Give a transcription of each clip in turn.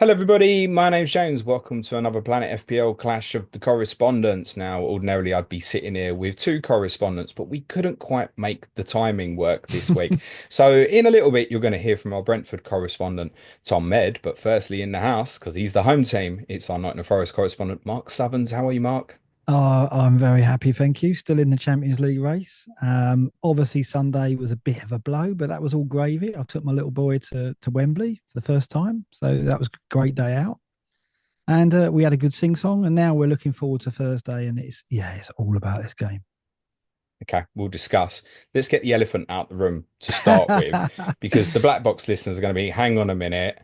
Hello, everybody. My name's James. Welcome to another Planet FPL Clash of the Correspondents. Now, ordinarily, I'd be sitting here with two correspondents, but we couldn't quite make the timing work this week. So, in a little bit, you're going to hear from our Brentford correspondent, Tom Med. But firstly, in the house, because he's the home team, it's our Nottingham Forest correspondent, Mark Sutherns. How are you, Mark? I'm very happy, thank you. Still in the Champions League race. Obviously, Sunday was a bit of a blow, but that was all gravy. I took my little boy to Wembley for the first time, so that was a great day out. And we had a good sing song, and now we're looking forward to Thursday. And it's all about this game. Okay, we'll discuss. Let's get the elephant out the room to start with, because the black box listeners are going to be, hang on a minute.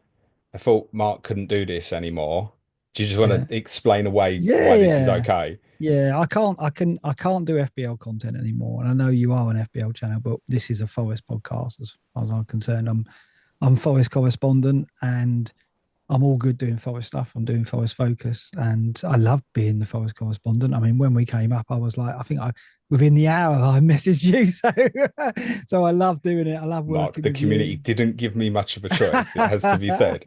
I thought Mark couldn't do this anymore. Do you just want Yeah, to explain away yeah, why this is yeah, okay? yeah. I can't do FBL content anymore. And I know you are an FBL channel, but this is a Forest podcast, as far as I'm concerned. I'm Forest correspondent, and I'm all good doing Forest stuff. I'm doing Forest Focus, and I love being the Forest correspondent. I mean, when we came up, I was like, I think I within the hour I messaged you, so I love doing it. I love Mark, working the with you. community didn't give me much of a choice, it has to be said.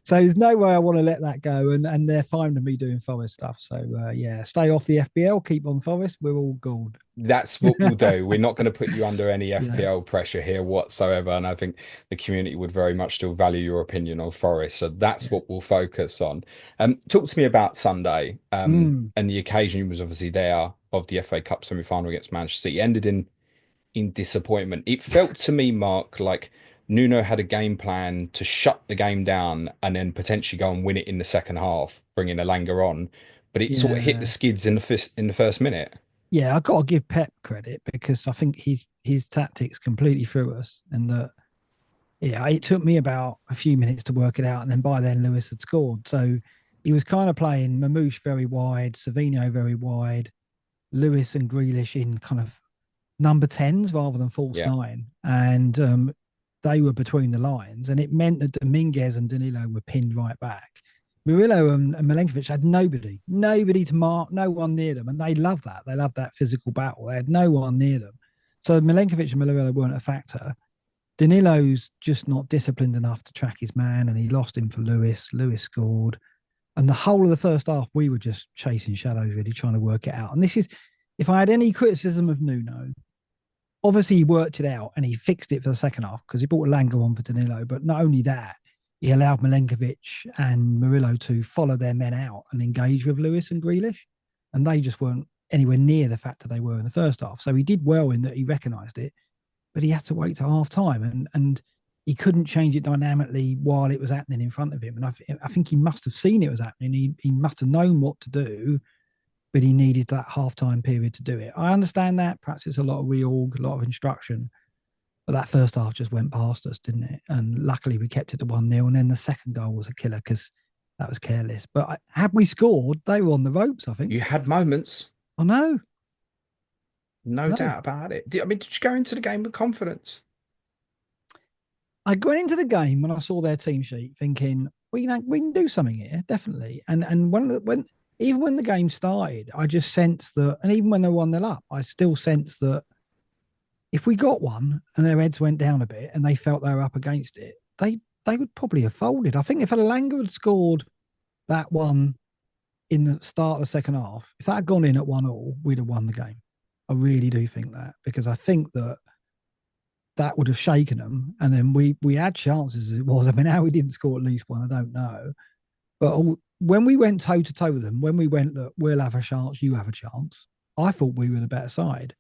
So there's no way I want to let that go, and they're fine with me doing Forest stuff. So yeah, stay off the FBL, keep on Forest. We're all gold. That's what we'll do. We're not going to put you under any Yeah, FPL pressure here whatsoever. And I think the community would very much still value your opinion on Forest. So that's yeah. what we'll focus on. Talk to me about Sunday. Mm, And the occasion was obviously there of the FA Cup semi-final against Manchester City. It ended in disappointment. It felt to me, Mark, like Nuno had a game plan to shut the game down and then potentially go and win it in the second half, bringing Elanga on. But it sort of hit the yeah. skids in the first minute. Yeah, I got to give Pep credit because I think his tactics completely threw us, and that yeah, it took me about a few minutes to work it out, and then by then Lewis had scored. So he was kind of playing Mamouche very wide, Savino very wide, Lewis and Grealish in kind of number tens rather than false Yeah. nine, and they were between the lines, and it meant that Dominguez and Danilo were pinned right back. Murillo and Milenkovic had nobody to mark, no one near them, and they love that. They love that physical battle. They had no one near them, so Milenkovic and Murillo weren't a factor. Danilo's just not disciplined enough to track his man, and he lost him for Lewis. Lewis scored, and the whole of the first half, we were just chasing shadows, really trying to work it out. And this is, if I had any criticism of Nuno, obviously he worked it out and he fixed it for the second half because he brought Elanga on for Danilo. But not only that, he allowed Milenkovic and Murillo to follow their men out and engage with Lewis and Grealish, and they just weren't anywhere near the factor they were in the first half. So he did well in that he recognised it, but he had to wait till half time, and he couldn't change it dynamically while it was happening in front of him. And I think he must have seen it was happening. He must have known what to do, but he needed that half time period to do it. I understand that. Perhaps it's a lot of reorg, a lot of instruction, but that first half just went past us, didn't it? And luckily we kept it to 1-0. And then the second goal was a killer because that was careless. But had we scored, they were on the ropes, I think. You had moments, I know. no No. doubt about it. I mean, did you go into the game with confidence? I went into the game when I saw their team sheet thinking, well, we can do something here, definitely. And when even when the game started, I just sensed that, and even when they won 1 up, I still sensed that if we got one and their heads went down a bit and they felt they were up against it, they would probably have folded. I think if Elanga had scored that one in the start of the second half, if that had gone in at 1-1, we'd have won the game. I really do think that, because I think that that would have shaken them. And then we had chances as it was. I mean, how we didn't score at least one, I don't know. But when we went toe to toe with them, when we went, look, we'll have a chance, you have a chance, I thought we were the better side.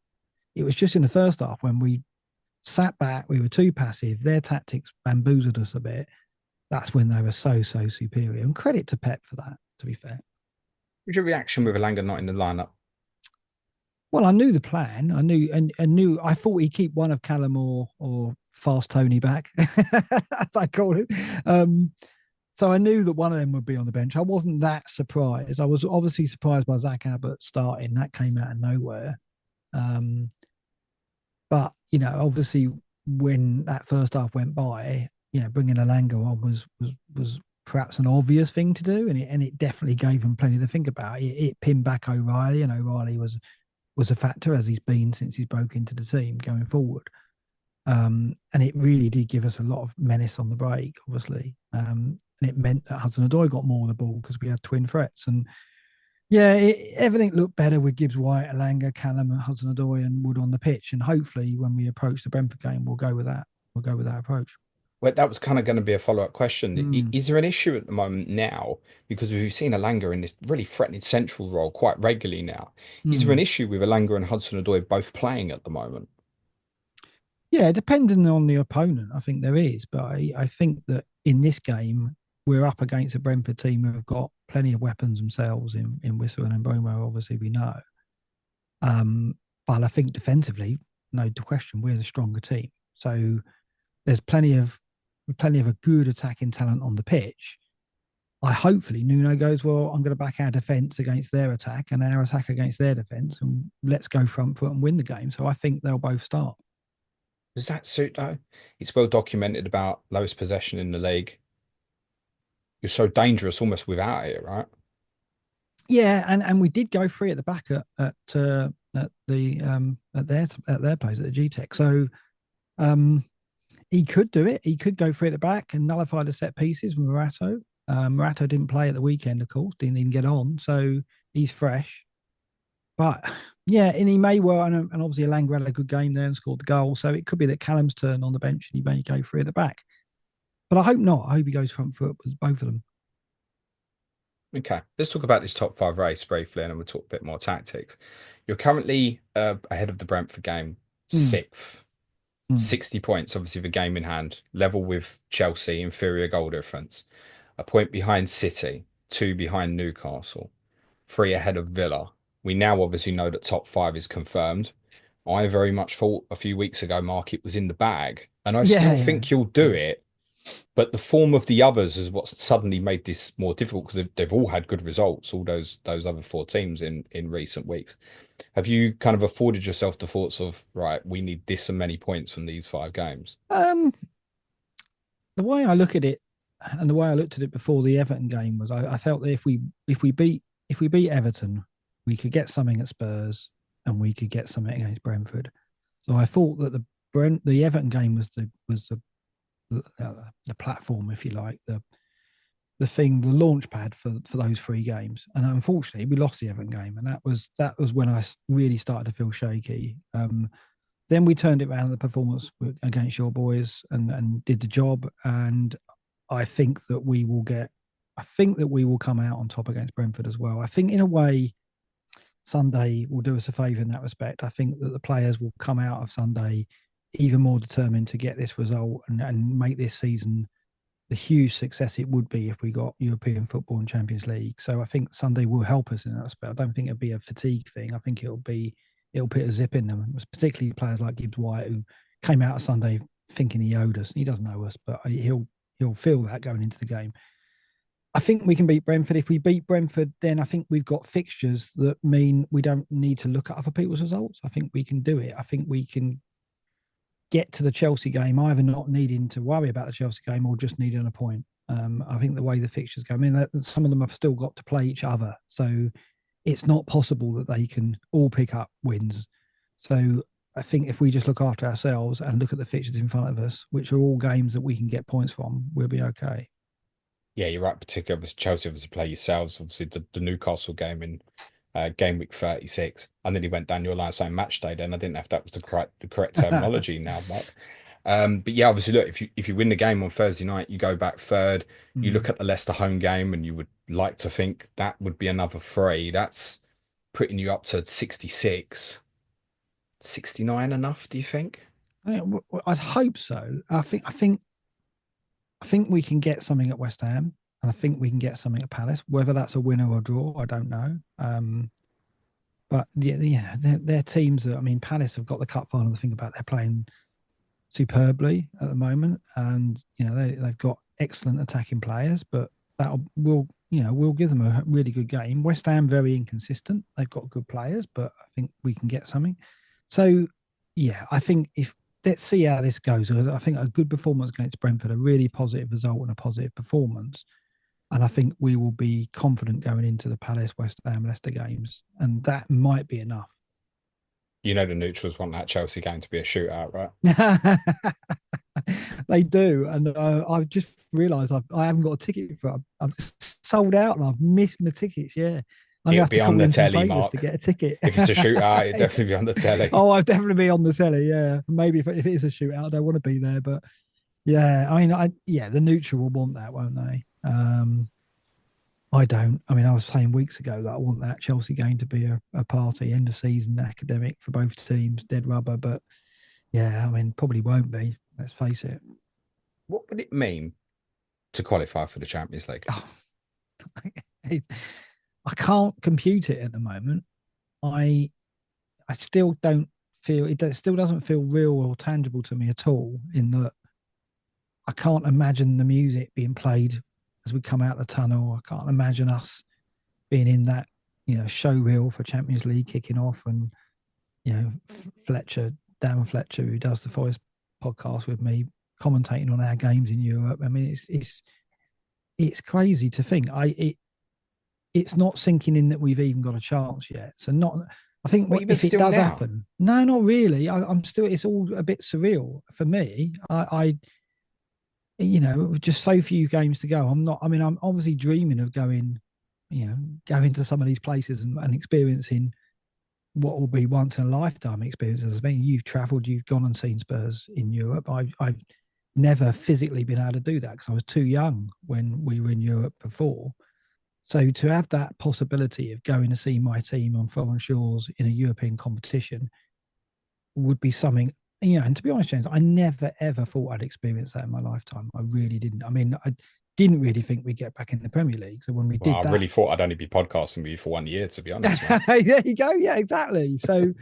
It was just in the first half when we sat back, we were too passive. Their tactics bamboozled us a bit. That's when they were so superior. And credit to Pep for that, to be fair. What was your reaction with Elanga not in the lineup? Well, I knew the plan. I knew and knew I thought he'd keep one of Callum or Fast Tony back, as I call him. So I knew that one of them would be on the bench. I wasn't that surprised. I was obviously surprised by Zach Abbott starting. That came out of nowhere. Um, but obviously when that first half went by, bringing Alanga on was perhaps an obvious thing to do, and it definitely gave him plenty to think about. It pinned back O'Reilly, and O'Reilly was a factor, as he's been since he's broke into the team going forward. And it really did give us a lot of menace on the break, obviously. and it meant that Hudson-Odoi got more of the ball because we had twin threats. And yeah, everything looked better with Gibbs White, Elanga, Callum, Hudson-Odoi, and Wood on the pitch. And hopefully, when we approach the Brentford game, we'll go with that. We'll go with that approach. Well, that was kind of going to be a follow-up question. Mm, Is there an issue at the moment now? Because we've seen Elanga in this really threatening central role quite regularly now. Is there an mm. issue with Elanga and Hudson-Odoi both playing at the moment? Yeah, depending on the opponent, I think there is. But I think that in this game, we're up against a Brentford team who have got plenty of weapons themselves in Wissa and Mbeumo, obviously, we know. Um, but I think defensively, no question, we're the stronger team. So there's plenty of a good attacking talent on the pitch. I hopefully Nuno goes, well, I'm going to back our defence against their attack and our attack against their defence, and let's go front foot and win the game. So I think they'll both start. Does that suit though? It's well documented about lowest possession in the league. You're so dangerous almost without it, right? Yeah, and we did go free at the back at the at their place at the G Tech. So um, he could do it. He could go free at the back and nullify the set pieces with Morato. Morato didn't play at the weekend, of course, didn't even get on, so he's fresh. But yeah, and he may well, and obviously Elanga had a good game there and scored the goal. So it could be that Callum's turn on the bench and he may go free at the back. But I hope not. I hope he goes front foot with both of them. Okay, let's talk about this top five race briefly, and then we'll talk a bit more tactics. You're currently ahead of the Brentford game, Mm, sixth, mm. 60 points, obviously the game in hand, level with Chelsea, inferior goal difference, a point behind City, two behind Newcastle, three ahead of Villa. We now obviously know that top five is confirmed. I very much thought a few weeks ago, Mark, it was in the bag, and I Yeah, still yeah. think you'll do it. But the form of the others is what's suddenly made this more difficult because they've all had good results, all those other four teams in recent weeks. Have you kind of afforded yourself the thoughts of, right, we need this and many points from these five games? The way I look at it, and the way I looked at it before the Everton game was, I felt that if we beat Everton, we could get something at Spurs, and we could get something against Brentford. So I thought that the Everton game was the platform, if you like, the launch pad for those three games. And unfortunately, we lost the Everton game, and that was when I really started to feel shaky. Then we turned it around the performance against your boys and did the job. And I think that we will get, I think that we will come out on top against Brentford as well. I think in a way, Sunday will do us a favour in that respect. I think that the players will come out of Sunday even more determined to get this result and make this season the huge success it would be if we got European football and Champions League. So I think Sunday will help us in that respect. I don't think it'll be a fatigue thing. I think it'll put a zip in them, particularly players like Gibbs White who came out of Sunday thinking he owed us. He doesn't owe us, but he'll feel that going into the game. I think we can beat Brentford. If we beat Brentford, then I think we've got fixtures that mean we don't need to look at other people's results. I think we can do it. I think we can get to the Chelsea game, either not needing to worry about the Chelsea game or just needing a point. I think the way the fixtures go, I mean, some of them have still got to play each other. So it's not possible that they can all pick up wins. So I think if we just look after ourselves and look at the fixtures in front of us, which are all games that we can get points from, we'll be okay. Yeah, you're right. Particularly, obviously, Chelsea obviously play yourselves. Obviously, the Newcastle game in game week 36. I nearly went down your line saying match day then. I didn't know if that was the correct terminology now, but yeah, obviously, look, if you win the game on Thursday night, you go back third. You Mm. look at the Leicester home game, and you would like to think that would be another three. That's putting you up to 66, 69 enough, do you think? I'd hope so. I think we can get something at West Ham, and I think we can get something at Palace. Whether that's a winner or a draw, I don't know. But yeah, they're teams that, I mean, Palace have got the cup final to think about. They're playing superbly at the moment, and they've got excellent attacking players. But that will give them a really good game. West Ham very inconsistent. They've got good players, but I think we can get something. So yeah, I think if let's see how this goes. I think a good performance against Brentford, a really positive result and a positive performance. And I think we will be confident going into the Palace, West Ham, Leicester games. And that might be enough. You know the neutrals want that Chelsea game to be a shootout, right? They do, and I've just realised I haven't got a ticket for it. I've sold out and I've missed my tickets. Yeah, I'm gonna It'll have to be on call the in some telly, favours to Mark. get a ticket. If it's a shootout, it'll definitely be on the telly. Oh, I've definitely be on the telly. Yeah, maybe if it is a shootout, I don't want to be there, but yeah, I mean, yeah, the neutral will want that, won't they? I don't. I mean, I was saying weeks ago that I want that Chelsea game to be a party, end of season academic for both teams, dead rubber. But yeah, I mean, probably won't be. Let's face it. What would it mean to qualify for the Champions League? Oh, I can't compute it at the moment. I I still don't feel it. Still doesn't feel real or tangible to me at all. In that, I can't imagine the music being played as we come out the tunnel. I can't imagine us being in that, show reel for Champions League kicking off, and Fletcher, Dan Fletcher, who does the Forest podcast with me, commentating on our games in Europe. I mean, it's crazy to think. It's not sinking in that we've even got a chance yet. So not. I think Well, even if it still does now. happen, no, not really. I'm still. It's all a bit surreal for me. Just so few games to go. I'm not. I mean, I'm obviously dreaming of going, going to some of these places and experiencing what will be once in a lifetime experiences. I mean, you've travelled, you've gone and seen Spurs in Europe. I've never physically been able to do that because I was too young when we were in Europe before. So to have that possibility of going to see my team on foreign shores in a European competition would be something, and to be honest, James, I never ever thought I'd experience that in my lifetime. I really didn't. I mean, I didn't really think we'd get back in the Premier League. So when we Well, did I that, really thought I'd only be podcasting with you for 1 year, to be honest, mate. there you go. Yeah, exactly. So,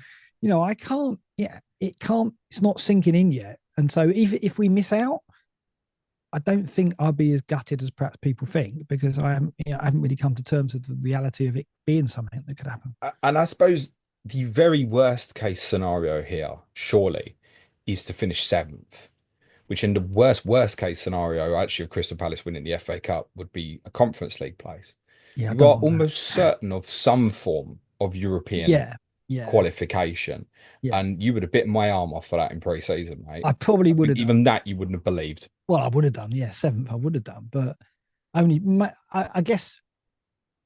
I can't, it can't, it's not sinking in yet. And so if we miss out, I don't think I'll be as gutted as perhaps people think, because I haven't really come to terms with the reality of it being something that could happen. And I suppose the very worst case scenario here, surely, is to finish seventh, which in the worst case scenario, actually, of Crystal Palace winning the FA Cup would be a Conference League place. Yeah, I You don't are want that. almost certain of some form of European Yeah, yeah, qualification. yeah. And you would have bitten my arm off for that in pre-season, mate. I probably I would think have done. even that you wouldn't have believed. Well, I would have done. Yeah, seventh, I would have done. But only, I guess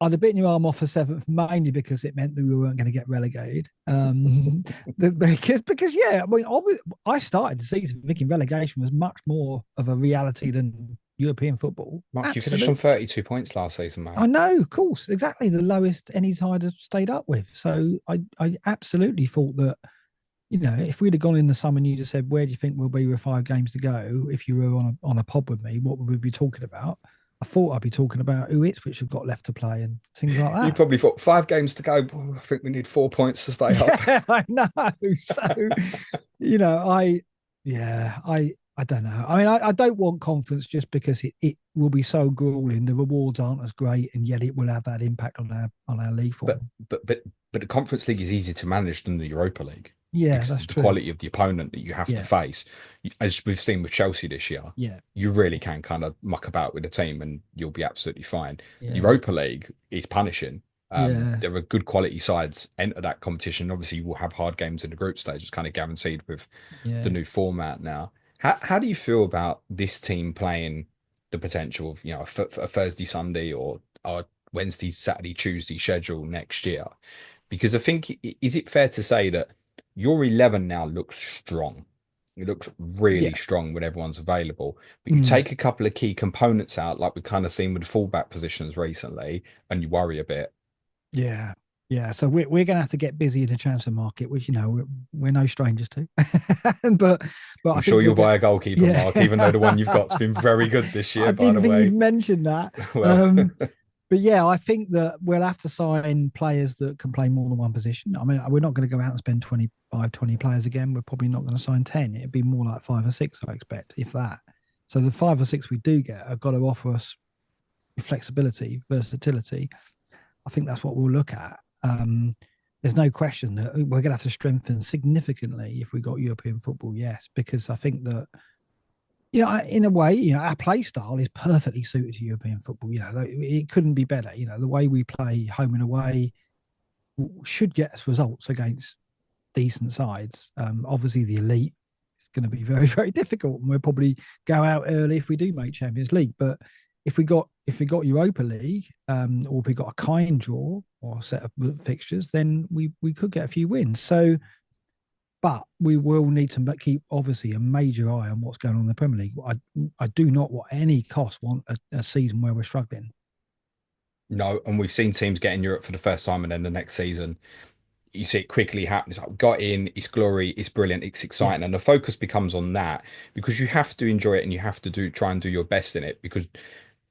I'd have bitten your arm off for seventh, mainly because it meant that we weren't going to get relegated. Because yeah, I mean, I started the season thinking relegation was much more of a reality than European football. Mark, you finished on Absolutely. 32 points last season, mate. I know, of course, exactly the lowest any side has stayed up with. So I absolutely thought that, if we'd have gone in the summer and you just said, where do you think we'll be with 5 games to go? If you were on a pod with me, what would we be talking about? I thought I'd be talking about who Ipswich have got left to play and things like You that. probably thought 5 games to go. Oh, I think we need 4 points to stay up. Yeah, I know. So, I don't know. I mean, I don't want conference just because it will be so grueling. The rewards aren't as great, and yet it will have that impact on our league But form. but the Conference League is easier to manage than the Europa League Yeah, because that's of the true. quality of the opponent that you have to Yeah, face. As we've seen with Chelsea this year, yeah, you really can kind of muck about with the team and you'll be absolutely fine. yeah, Europa League is punishing. yeah, There are good quality sides enter that competition. Obviously, you will have hard games in the group stage. It's kind of guaranteed with the yeah, new format now. How do you feel about this team playing the potential of a Thursday, Sunday, or Wednesday, Saturday, Tuesday schedule next year? Because I think, is it fair to say that your 11 now looks strong? It looks really yeah. strong when everyone's available. But you Mm, take a couple of key components out, like we've kind of seen with fullback positions recently, and you worry a bit. yeah, yeah. So we're going to have to get busy in the transfer market, which we're no strangers to. but I'm I sure think we'll you'll buy get. a goalkeeper, Yeah, Mark, even though the one you've got's been very good this I year, by didn't the think you'd way. mention that. Well, Um, but yeah, I think that we'll have to sign players that can play more than one position. I mean, we're not going to go out and spend 25, 20 players again. We're probably not going to sign 10. It'd be more like 5 or 6, I expect, if that. So the 5 or 6 we do get have got to offer us flexibility, versatility. I think that's what we'll look at. There's no question that we're going to have to strengthen significantly if we got European football, yes, because I think that, in a way, our play style is perfectly suited to European football. It couldn't be better. The way we play home and away should get us results against decent sides. Obviously, the elite is going to be very, very difficult, and we'll probably go out early if we do make Champions League. But if we got Europa League, or if we got a kind draw or set of fixtures, then we could get a few wins. So, but we will need to keep obviously a major eye on what's going on in the Premier League. I do not at any cost want a season where we're struggling. No, and we've seen teams get in Europe for the first time, and then the next season you see it quickly happen. It's like, got in, it's glory, it's brilliant, it's Yeah, exciting, and the focus becomes on that because you have to enjoy it and you have to try and do your best in it. Because,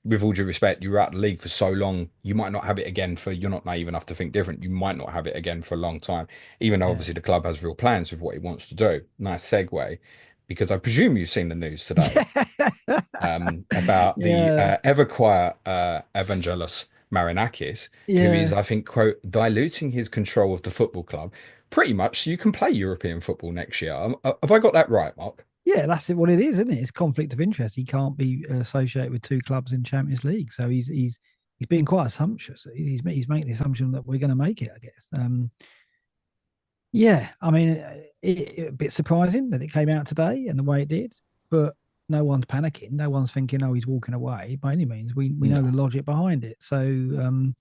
with all due respect, you were out of the league for so long, you might not have it again for. You're not naive enough to think different. You might not have it again for a long time, even though yeah. obviously the club has real plans with what it wants to do. Nice segue, because I presume you've seen the news today about the Yeah, ever quiet Evangelos Marinakis, who is, yeah, I think, quote, diluting his control of the football club pretty much so you can play European football next year. Have I got that right, Mark? yeah. That's what it is, isn't it? It's conflict of interest. He can't be associated with two clubs in Champions League, so he's being quite assumptuous. He's making the assumption that we're going to make it, I guess. Yeah, I mean, a bit surprising that it came out today and the way it did, but no one's panicking. No one's thinking, "Oh, he's walking away." By any means, we know No. the logic behind it. So,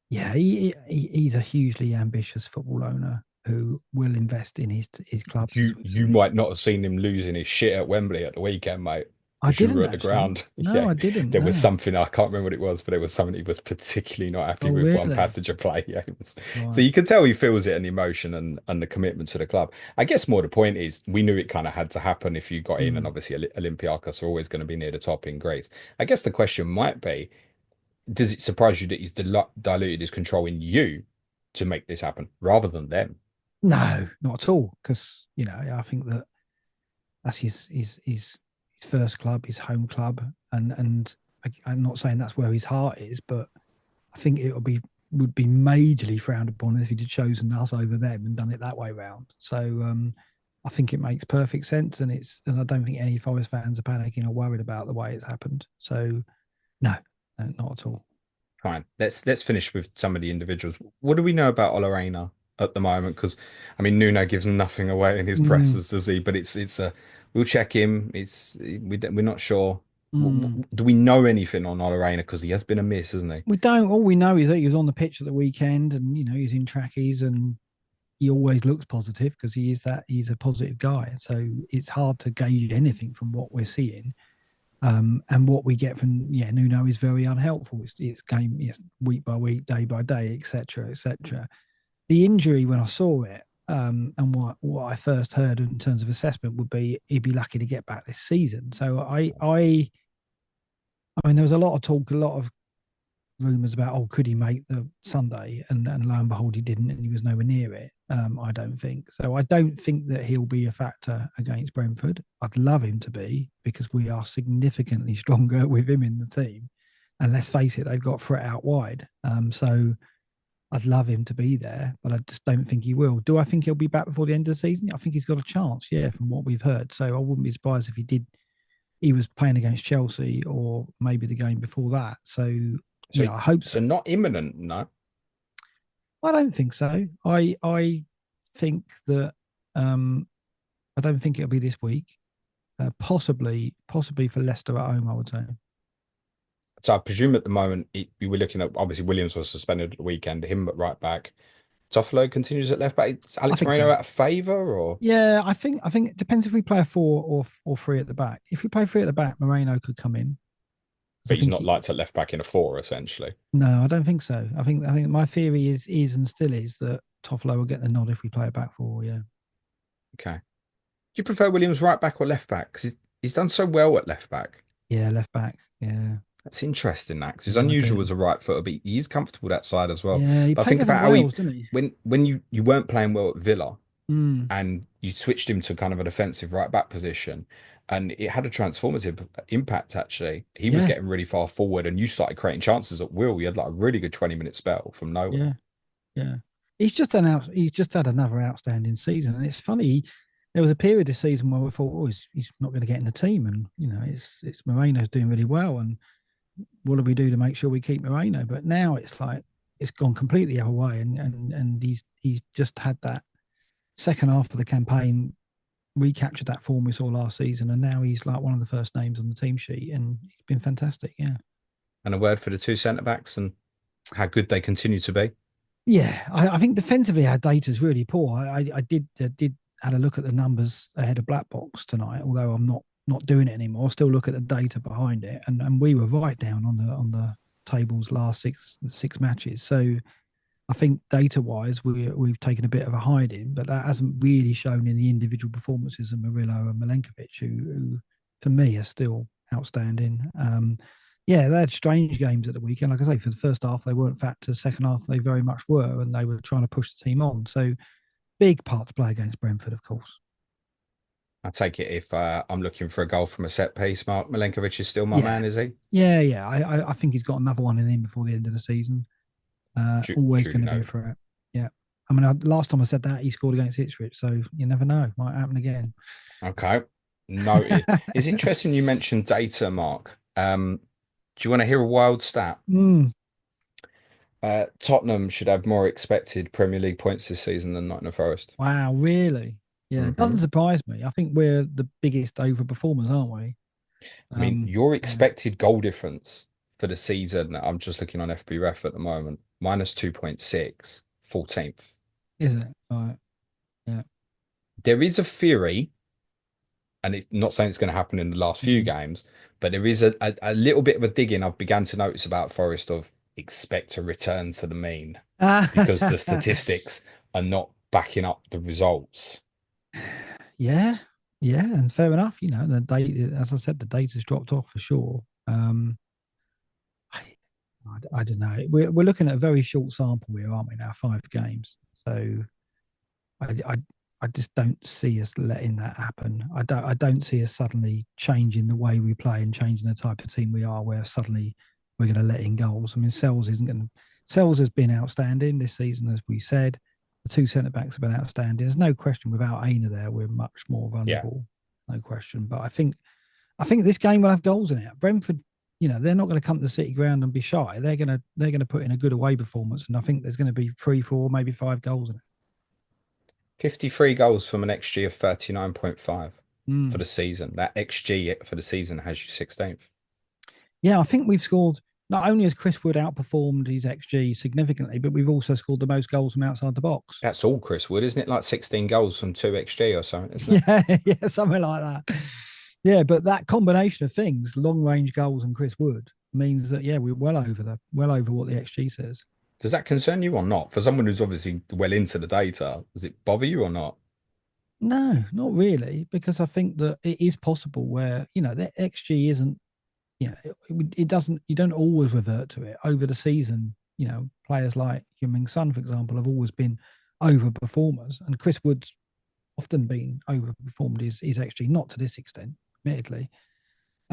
yeah, he's a hugely ambitious football owner who will invest in his clubs, as we've You seen. might not have seen him losing his shit at Wembley at the weekend, mate. I As you were didn't at the actually. ground. No, Yeah, I didn't. there was No. something, I can't remember what it was, but it was something he was particularly not happy Oh, with, one really? passage of play. Yeah, so Right. you can tell he feels it and the emotion and the commitment to the club. I guess more the point is we knew it kind of had to happen if you got in, and Mm. obviously Olympiacos are always going to be near the top in Greece. I guess the question might be, does it surprise you that he's diluted his control in you to make this happen rather than them? No, not at all. Because I think that that's his first club, his home club, and I'm not saying that's where his heart is, but I think it would be majorly frowned upon if he'd have chosen us over them and done it that way round. So I think it makes perfect sense, and I don't think any Forest fans are panicking or worried about the way it's happened. So no, no, not at all. Fine. Let's finish with some of the individuals. What do we know about Olorena at the moment? Because I mean, Nuno gives nothing away in his Mm, presses, does he? But it's a we'll check him. We're not sure. mm. Do we know anything on Olorena? Because he has been a miss, hasn't he? We don't. All we know is that he was on the pitch at the weekend, and he's in trackies, and he always looks positive because he's a positive guy. So it's hard to gauge anything from what we're seeing. And what we get from Nuno is very unhelpful. It's game, yes, week by week, day by day, etc., etc. The injury when I saw it, and what I first heard in terms of assessment would be he'd be lucky to get back this season. So I mean there was a lot of talk, a lot of rumours about, oh, could he make the Sunday? And lo and behold, he didn't, and he was nowhere near it. I don't think so. I don't think that he'll be a factor against Brentford. I'd love him to be because we are significantly stronger with him in the team. And let's face it, they've got threat out wide. So I'd love him to be there, but I just don't think he will. Do I think he'll be back before the end of the season? I think he's got a chance, yeah, from what we've heard. So I wouldn't be surprised if he did. He was playing against Chelsea or maybe the game before that. So So yeah, I hope so. so not imminent, no. I don't think so. I think that um I don't think it'll be this week. Possibly for Leicester at home, I would say. So I presume at the moment we were looking at, obviously Williams was suspended at the weekend. Him at right back. Toffolo continues at left back. Is I Alex think Moreno so. out of favour or? Yeah, I think it depends if we play a four or three at the back. If we play three at the back, Moreno could come in. 'Cause I But he's think not liked at left back in a four, essentially. no, I don't think so. I think my theory is and still is that Toffolo will get the nod if we play a back four. Yeah, Okay. Do you prefer Williams right back or left back? Because he's done so well at left back. yeah, left back. Yeah, That's interesting, that, 'cause he's yeah, I unusual do. as a right footer, but he's comfortable that side as well. Yeah, he But I played think there for about how he Wales, didn't he? when you weren't playing well at Villa Mm, and you switched him to kind of a defensive right back position, and it had a transformative impact actually. He was yeah, getting really far forward, and you started creating chances at will. You had like a really good 20-minute spell from nowhere. yeah. Yeah, he's just had another outstanding season, and it's funny. There was a period this season where we thought, oh, he's not going to get in the team, and it's Moreno's doing really well, and what do we do to make sure we keep Moreno? But now it's like it's gone completely the other way, and he's just had that. second half of the campaign recaptured that form we saw last season, and now he's like one of the first names on the team sheet, and he's been fantastic. Yeah, And a word for the two centre backs and how good they continue to be. yeah. I think defensively our data is really poor. I did had a look at the numbers ahead of Black Box tonight, although I'm not doing it anymore. Still look at the data behind it, and we were right down on the tables last six matches. So I think data wise, we've taken a bit of a hiding, but that hasn't really shown in the individual performances of Murillo and Milenkovic, who for me are still outstanding. Yeah, they had strange games at the weekend. Like I say, for the first half, they weren't fat. To the second half, they very much were, and they were trying to push the team on. So big part to play against Brentford, of course. I take it if I'm looking for a goal from a set piece, Mark Milenkovic is still my Yeah, man, is he? yeah. I think he's got another one in him before the end of the season. Always Duly going to be a noted. threat. Yeah. I mean, last time I said that, he scored against Ipswich, so you never know. Might happen again. Okay, noted. It's interesting you mentioned data, Mark. Do you want to hear a wild stat? Mm, Tottenham should have more expected Premier League points this season than Nottingham Forest. wow, really? Yeah, it doesn't Hmm. surprise me. I think we're the biggest overperformers, aren't we? I mean, your Yeah. expected goal difference for the season, I'm just looking on FBref at the moment, minus 2.6, 14th. Is it? Right. Yeah. There is a theory, and it's not saying it's going to happen in the last few Mm. games, but there is a little bit of a digging I've begun to notice about Forest of expect a return to the mean because the statistics are not backing up the results. Yeah. Yeah. And fair enough. You know, the data, as I said, the data's dropped off for sure. I, I don't know. We're looking at a very short sample here, aren't we now? 5 games. So I, I, I just don't see us letting that happen. I don't see us suddenly changing the way we play and changing the type of team we are, where suddenly we're going to let in goals. I mean, Sells isn't going to. Sells has been outstanding this season, as we said. The two centre backs have been outstanding. There's no question without Aina there, we're much more Yeah. vulnerable, no question. But I think this game will have goals in it. Brentford, they're not going to come to the City Ground and be shy. They're going to put in a good away performance, and I think there's going to be 3, 4, maybe 5 goals in it. 53 goals from an XG of 39.5 for Mm. the season. That XG for the season has you 16th. Yeah, I think we've scored. Not only has Chris Wood outperformed his XG significantly, but we've also scored the most goals from outside the box. That's all Chris Wood, isn't it? Like 16 goals from 2 XG or something, isn't it? Yeah, yeah, something like that. Yeah, but that combination of things, long range goals and Chris Wood, means that we're well over what the XG says. Does that concern you or not? For someone who's obviously well into the data, does it bother you or not? No, not really, because I think that it is possible where the XG isn't. It doesn't. You don't always revert to it over the season. Players like Heung-min Son, for example, have always been overperformers, and Chris Wood's often been overperformed his XG, not to this extent, admittedly.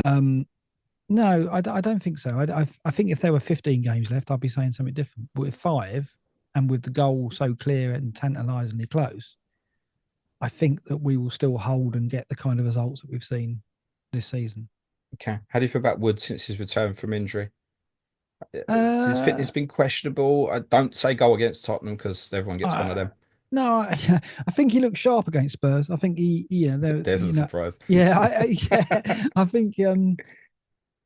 Um, no, I don't think so. I think if there were 15 games left, I'd be saying something different. But with 5, and with the goal so clear and tantalisingly close, I think that we will still hold and get the kind of results that we've seen this season. Okay. How do you feel about Wood since his return from injury? Has his Uh, fitness been questionable? I don't say goal against Tottenham because everyone gets one of uh, them. no, I think he looked sharp against Spurs. I think there, There's a surprise. yeah, yeah, I think,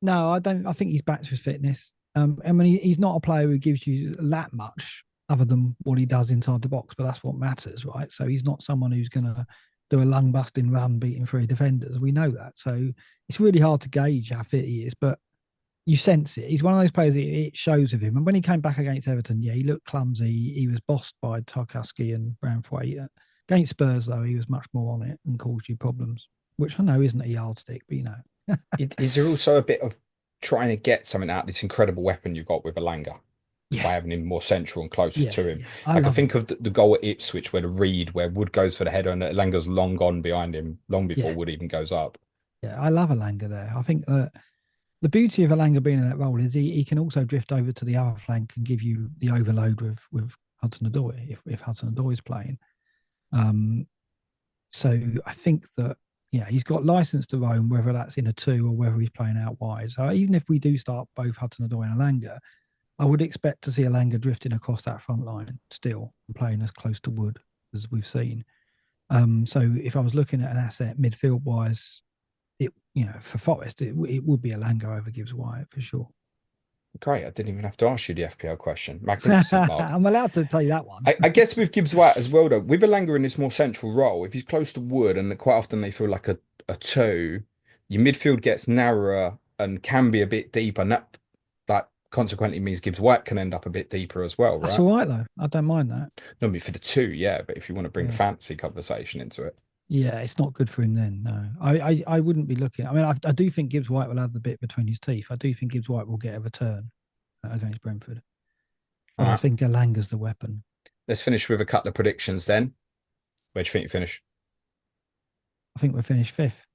no, I don't. I think he's back to his fitness. I mean, he's not a player who gives you that much other than what he does inside the box, but that's what matters, right? So he's not someone who's going to do a lung busting run beating 3 defenders. We know that. So it's really hard to gauge how fit he is, but you sense it. He's one of those players, it shows with him. And when he came back against Everton, yeah, he looked clumsy. He was bossed by CotC and Branthwaite. Against Spurs, though, he was much more on it and caused you problems, which I know isn't a yardstick, but Is there also a bit of trying to get something out of this incredible weapon you've got with Elanga Yeah, by having him more central and closer yeah, to him? yeah. I Like I love think him. of the goal at Ipswich where the read where Wood goes for the header and Elanga's long gone behind him, long before Yeah, Wood even goes up. yeah. I love Elanga there. I think that the beauty of Elanga being in that role is he can also drift over to the other flank and give you the overload with Hudson-Odoi if Hudson-Odoi is playing. Um, so I think that he's got license to roam, whether that's in a two or whether he's playing out wide. So even if we do start both Hudson-Odoi and Elanga, I would expect to see Elanga drifting across that front line still and playing as close to Wood as we've seen. So if I was looking at an asset midfield wise, for Forest, it would be Elanga over Gibbs White for sure. Great. I didn't even have to ask you the FPL question. Magnificent, Mark. I'm allowed to tell you that one. I guess with Gibbs White as well, though, with Elanga in this more central role, if he's close to Wood and quite often they feel like a two, your midfield gets narrower and can be a bit deeper. And that consequently means Gibbs White can end up a bit deeper as well, That's right? all right though. I don't mind that. Normally for the two, yeah, but if you want to bring the Yeah. fancy conversation into it. Yeah, it's not good for him then. No, I wouldn't be looking. I mean, I do think Gibbs White will have the bit between his teeth. I do think Gibbs White will get a return against Brentford, All but I right. think Elanga's the weapon. Let's finish with a couple of predictions then. Where do you think you finish? I think we're finished fifth.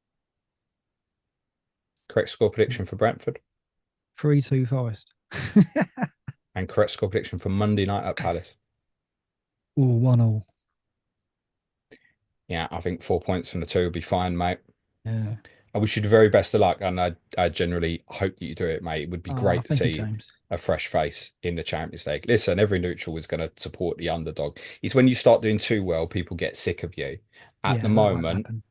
Correct score prediction for Brentford 3-2 Forest. and correct score prediction for Monday night at Palace. Or 1-1. Yeah, I think 4 points from the two will be fine, mate. Yeah. I wish you the very best of luck, and I generally hope that you do it, mate. It would be Oh, great to thank you, see James. a fresh face in the Champions League. Listen, every neutral is going to support the underdog. It's when you start doing too well, people get sick of you. At the Yeah, that won't moment, happen.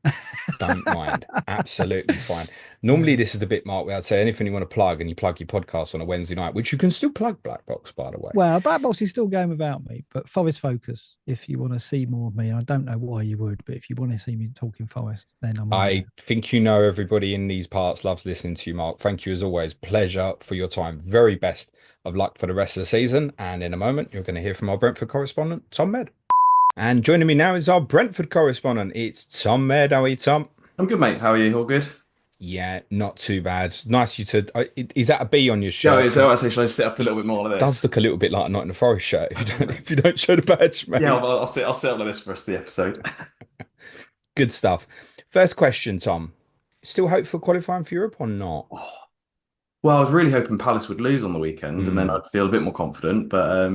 don't mind. Absolutely fine. Normally, Yeah. this is the bit, Mark, where I'd say anything you want to plug, and you plug your podcast on a Wednesday night, which you can still plug Black Box, by the way. Well, Black Box is still going without me, but Forest Focus, if you want to see more of me, I don't know why you would, but if you want to see me talking Forest, then I'm on I there. think you know everybody in these parts loves listening to you, Mark. Thank you as always. Pleasure for your time. Very best of luck for the rest of the season. And in a moment, you're going to hear from our Brentford correspondent, Tom Med. And joining me now is our Brentford correspondent. It's Tom Med. How are you, Tom? I'm good, mate. How are you? All good? Yeah, not too bad. Nice you to. Is that a B on your Yeah, shirt? so Because I say, should I sit up a little bit more like does this? look a little bit like a Nottingham Forest shirt if you don't, Mate. if you don't show the badge, Yeah, mate. I'll sit up like this for the rest of the episode. Good stuff. First question, Tom. Still hope for qualifying for Europe or not? Oh, well, I was really hoping Palace would lose on the weekend, and then Hmm. I'd feel a bit more confident. But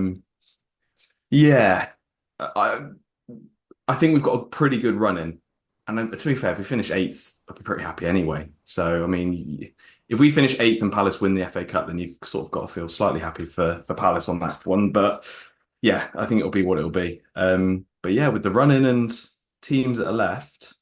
yeah, I I think we've got a pretty good run in. And then, to be fair, if we finish eighth, I'd be pretty happy anyway. So I mean, if we finish eighth and Palace win the FA Cup, then you've sort of got to feel slightly happy for Palace on that one. But yeah, I think it'll be what it'll be. But yeah, with the run in and teams that are left.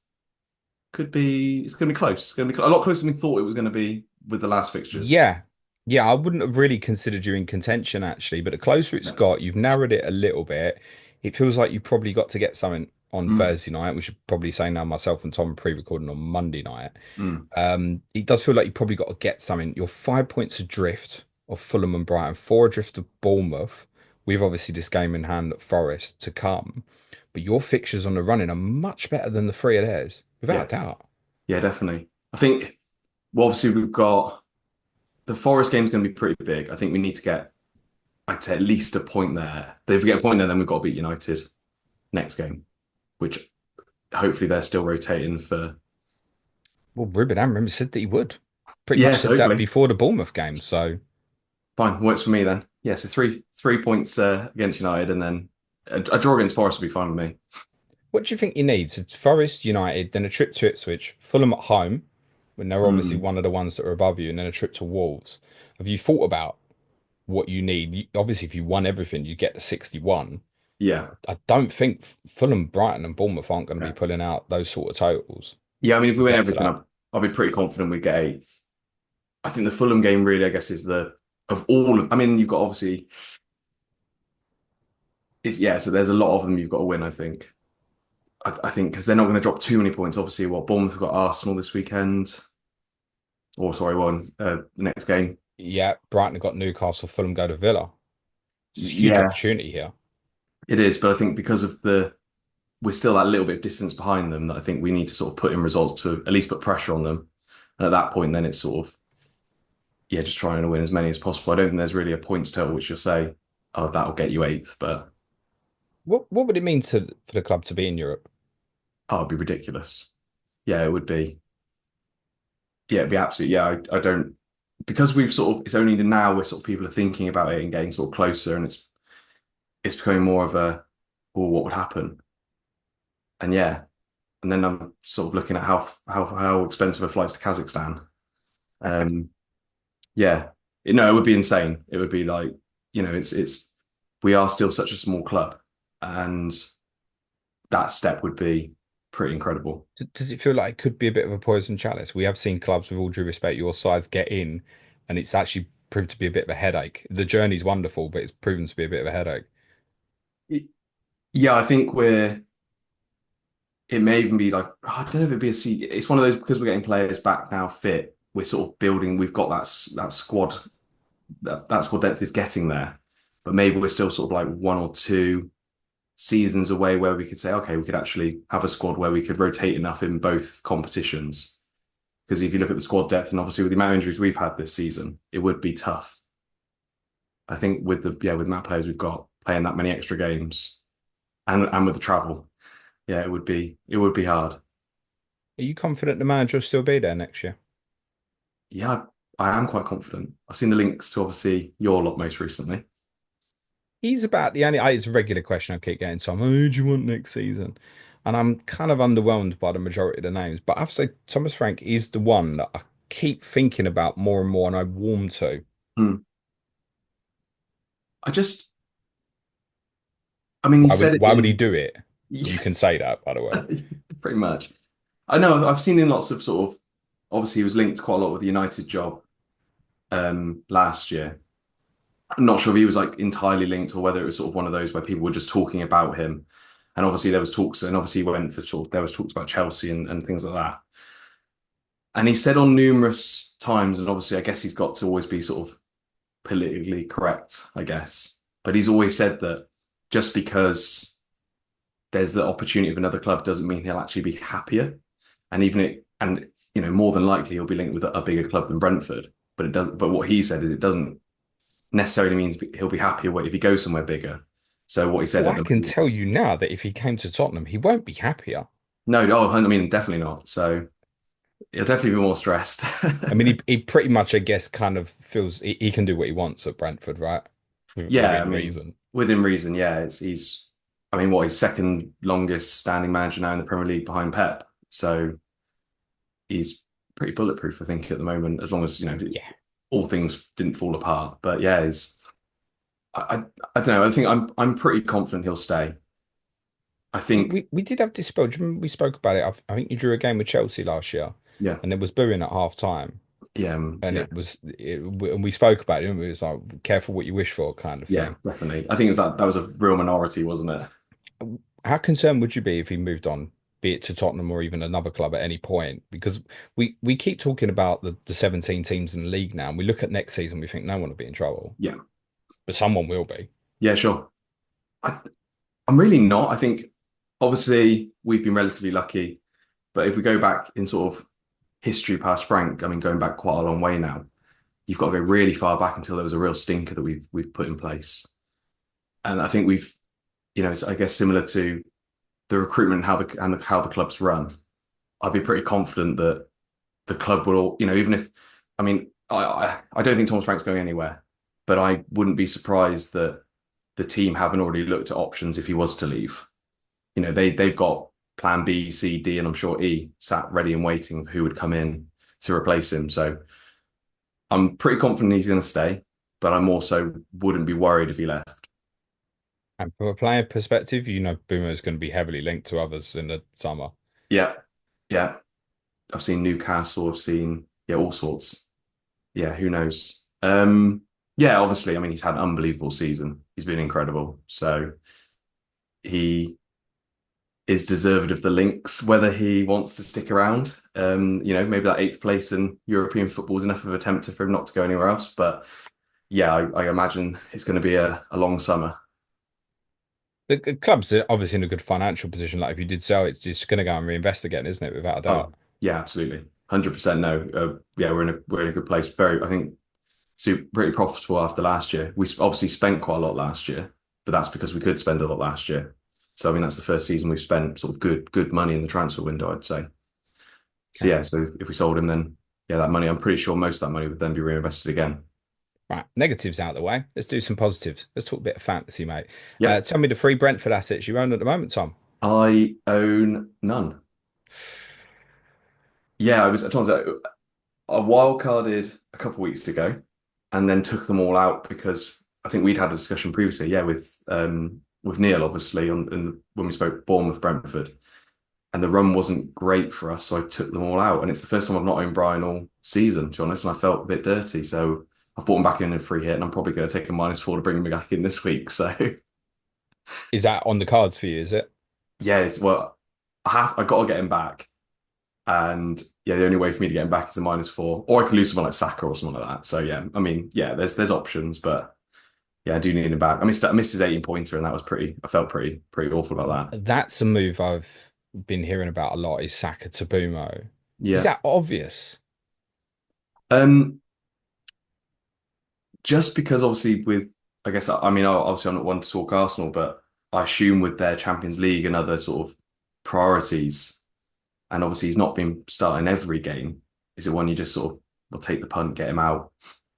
It's going to be close. It's going to be a lot closer than we thought it was going to be with the last fixtures. Yeah. Yeah, I wouldn't have really considered you in contention actually, but the closer it's No. got, you've narrowed it a little bit. It feels like you've probably got to get something on Mm, Thursday night. We should probably say now myself and Tom are pre-recording on Monday night. mm. It does feel like you probably got to get something. You're 5 points adrift of Fulham and Brighton, four adrift of Bournemouth. We've obviously this game in hand at Forest to come, but your fixtures on the running are much better than the three of theirs, without Yeah, a doubt. yeah, definitely. I think, well, obviously we've got the Forest game's going to be pretty big. I think we need to get, I'd say, at least a point there. But if we get a point there, then we've got to beat United next game, which hopefully they're still rotating for. Well, Ruben Amorim said that he would. Pretty much Yes, said that hopefully. before the Bournemouth game. So, Fine, works for me then. Yeah, so three points against United, and then a draw against Forest would be fine with me. what do you think he needs? It's Forest, United, then a trip to Ipswich, Fulham at home, when they're obviously Mm, one of the ones that are above you, and then a trip to Wolves. Have you thought about what you need? Obviously, if you won everything, you get the 61. yeah. I don't think Fulham, Brighton, and Bournemouth aren't going to be Okay. pulling out those sort of totals Yeah, I mean, if we to win get to everything, that. I'll be pretty confident we get eighth. I think the Fulham game really, I guess, is the of all of. I mean, you've got obviously, it's yeah. So there's a lot of them you've got to win. I think. I think because they're not going to drop too many points. Obviously, what Bournemouth have got Arsenal this weekend, or sorry, one the next game. Yeah, Brighton have got Newcastle, Fulham go to Villa. It's a huge Yeah, opportunity here. it is. But I think because of we're still that little bit of distance behind them that I think we need to sort of put in results to at least put pressure on them. And at that point, then it's sort of yeah, just trying to win as many as possible. I don't think there's really a points total which you'll say, oh, that'll get you eighth, but What would it mean for the club to be in Europe? oh, it'd be ridiculous. Yeah, it would be. Yeah, it'd be absolutely. Yeah, I don't because we've sort of it's only now we're sort of people are thinking about it and getting sort of closer, and it's becoming more of a oh, what would happen? And yeah, and then I'm sort of looking at how expensive are flights to Kazakhstan. Um, yeah, no, it would be insane. It would be like it's we are still such a small club, and that step would be. pretty incredible. Does it feel like it could be a bit of a poison chalice? We have seen clubs, with all due respect, your sides get in, and it's actually proved to be a bit of a headache. The journey's wonderful, but it's proven to be a bit of a headache. Yeah, I think it may even be like, I don't know if it'd be a C. It's one of those because we're getting players back now fit. We're sort of building. We've got that squad. That squad depth is getting there, but maybe we're still sort of like one or two seasons away where we could say, okay, we could actually have a squad where we could rotate enough in both competitions. Because if you look at the squad depth, and obviously with the amount of injuries we've had this season, it would be tough. I think with with the amount of players we've got playing that many extra games, and with the travel, yeah, it would be hard. Are you confident the manager will still be there next year? Yeah, I am quite confident. I've seen the links to obviously your lot most recently. He's about the only. It's a regular question I keep getting. Tom, who do you want next season? And I'm kind of underwhelmed by the majority of the names. But I have to say, Thomas Frank is the one that I keep thinking about more and more, and I warm to. Hmm. I just, I mean, he said it Why would he in, do it? yeah, You can say that, by the way. pretty much. I know I've seen in lots of sort of, obviously he was linked quite a lot with the United job last year. I'm not sure if he was like entirely linked or whether it was sort of one of those where people were just talking about him. And obviously there was talks, and obviously he went for sort of, there was talks about Chelsea and things like that. And he said on numerous times, and obviously I guess he's got to always be sort of politically correct, I guess. But he's always said that just because there's the opportunity of another club doesn't mean he'll actually be happier. And even it, and more than likely he'll be linked with a bigger club than Brentford. But it doesn't. But what he said is it doesn't necessarily means he'll be happier if he goes somewhere bigger. So what he said Well, at I the can tell moment, you now that if he came to Tottenham, he won't be happier. no, oh, I mean definitely not. So he'll definitely be more stressed. I mean, he pretty much, I guess, kind of feels he can do what he wants at Brentford, right? Yeah, I Within mean reason. within reason. Yeah, he's. I mean, what he's second longest standing manager now in the Premier League behind Pep. So he's pretty bulletproof, I think, at the moment, as long as, Yeah. all things didn't fall apart. But yeah, I don't know. I think I'm pretty confident he'll stay. I think, We did have this spell. Do you remember we spoke about it? I think you drew a game with Chelsea last year, yeah, and there was booing at half time, yeah, and yeah, and we spoke about it, and it was like, careful what you wish for kind of yeah, thing. definitely. I think it was that was a real minority, wasn't it? How concerned would you be if he moved on, be it to Tottenham or even another club at any point? Because we keep talking about the 17 teams in the league now, and we look at next season, we think no one will be in trouble, Yeah, but someone will be. yeah, sure. I, I'm really not. I think obviously we've been relatively lucky, but if we go back in sort of history past Frank, I mean, going back quite a long way now, you've got to go really far back until there was a real stinker that we've put in place. And I think it's I guess similar to the recruitment and how the clubs run. I'd be pretty confident that the club will, even if, I mean, I don't think Thomas Frank's going anywhere, but I wouldn't be surprised that the team haven't already looked at options if he was to leave. They've got plan B, C, D, and I'm sure E sat ready and waiting for who would come in to replace him. So I'm pretty confident he's going to stay, but I'm also wouldn't be worried if he left. And from a player perspective, Mbeumo is going to be heavily linked to others in the summer. Yeah, yeah. I've seen Newcastle. I've seen all sorts. Yeah, who knows? Yeah, obviously. I mean, he's had an unbelievable season. He's been incredible. So he is deserved of the links. Whether he wants to stick around, maybe that eighth place in European football is enough of a tempter for him not to go anywhere else. But yeah, I imagine it's going to be a long summer. The club's obviously in a good financial position. Like if you did sell it, it's just going to go and reinvest again, isn't it? Without a Oh, doubt. yeah, absolutely. 100% no. Yeah, we're in a good place. I think, pretty profitable after last year. We obviously spent quite a lot last year, but that's because we could spend a lot last year. So I mean, that's the first season we've spent sort of good money in the transfer window, I'd say. So Okay. yeah, so if we sold him, then yeah, that money, I'm pretty sure most of that money would then be reinvested again. Right. Negatives out of the way. Let's do some positives. Let's talk a bit of fantasy, mate. Yep, Tell me the three Brentford assets you own at the moment, Tom. I own none. Yeah, I wild carded a couple of weeks ago, and then took them all out because I think we'd had a discussion previously, yeah, with Neil, obviously, when we spoke Bournemouth Brentford. and the run wasn't great for us, so I took them all out. And it's the first time I've not owned Bryan all season, to be honest, and I felt a bit dirty. So I've bought him back in a free hit, and I'm probably going to take a -4 to bring him back in this week. So Is that on the cards for you, is it? yeah, well, I got to get him back, and yeah, the only way for me to get him back is a -4, or I could lose someone like Saka or something like that. So yeah, I mean, yeah, there's options, but yeah, I do need him back. I missed his 18 pointer, and that was pretty. I felt pretty awful about that. That's a move I've been hearing about a lot is Saka to Mbeumo. Is Yeah. that obvious? Um, just because obviously with, I guess, I mean, obviously I'm not one to talk Arsenal, but I assume with their Champions League and other sort of priorities, and obviously he's not been starting every game. Is it one you just sort of will take the punt, get him out,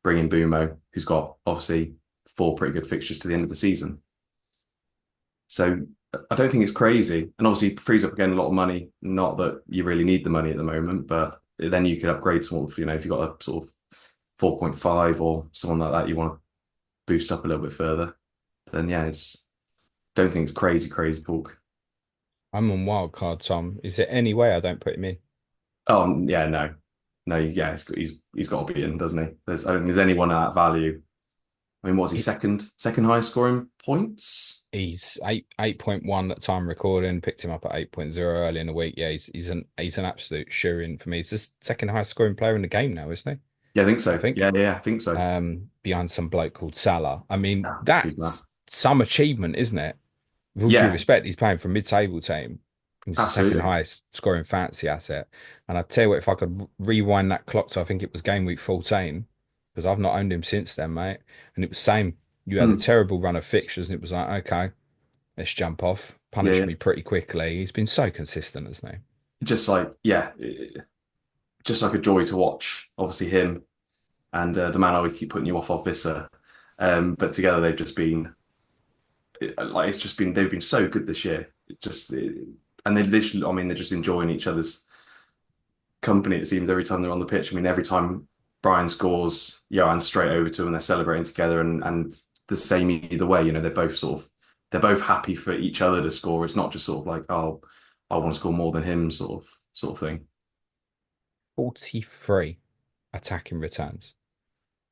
bring in Mbeumo, who's got obviously four pretty good fixtures to the end of the season. So I don't think it's crazy, and obviously it frees up again a lot of money. Not that you really need the money at the moment, but then you could upgrade some of, if you've got a sort of 4.5 or someone like that you want to boost up a little bit further, then yeah, it's don't think it's crazy talk. I'm on wild card, Tom. Is there any way I don't put him in? Oh yeah, no, yeah, he's got to be in, doesn't he? I don't think there's anyone at that value. I mean, what's he He- second highest scoring points? He's 8.1 at time recording. Picked him up at 8.0 early in the week. Yeah, he's an absolute shoo-in for me. He's the second highest scoring player in the game now, isn't he? Yeah, I think I so. think. Yeah, I think so. Behind some bloke called Salah. I mean, Yeah, who's that? that's some achievement, isn't it? With all due Yeah, respect, he's playing for a mid-table team. He's the second absolutely. highest scoring fantasy asset. And I tell you what, if I could rewind that clock to I think it was game week 14, because I've not owned him since then, mate. And it was same. You had a Mm, terrible run of fixtures, and it was like, okay, let's jump off. yeah, Punish yeah. me pretty quickly. He's been so consistent, hasn't he? Just like yeah, just like a joy to watch. Obviously him and the man I always keep putting you off of Wissa. But together they've just been like it's just been they've been so good this year. And they literally, I mean, they're just enjoying each other's company. It seems every time they're on the pitch. I mean, every time Bryan scores, Yoane's straight over to him and they're celebrating together, and the same either way. They're both happy for each other to score. It's not just sort of like, oh, I want to score more than him, sort of thing. 43 attacking returns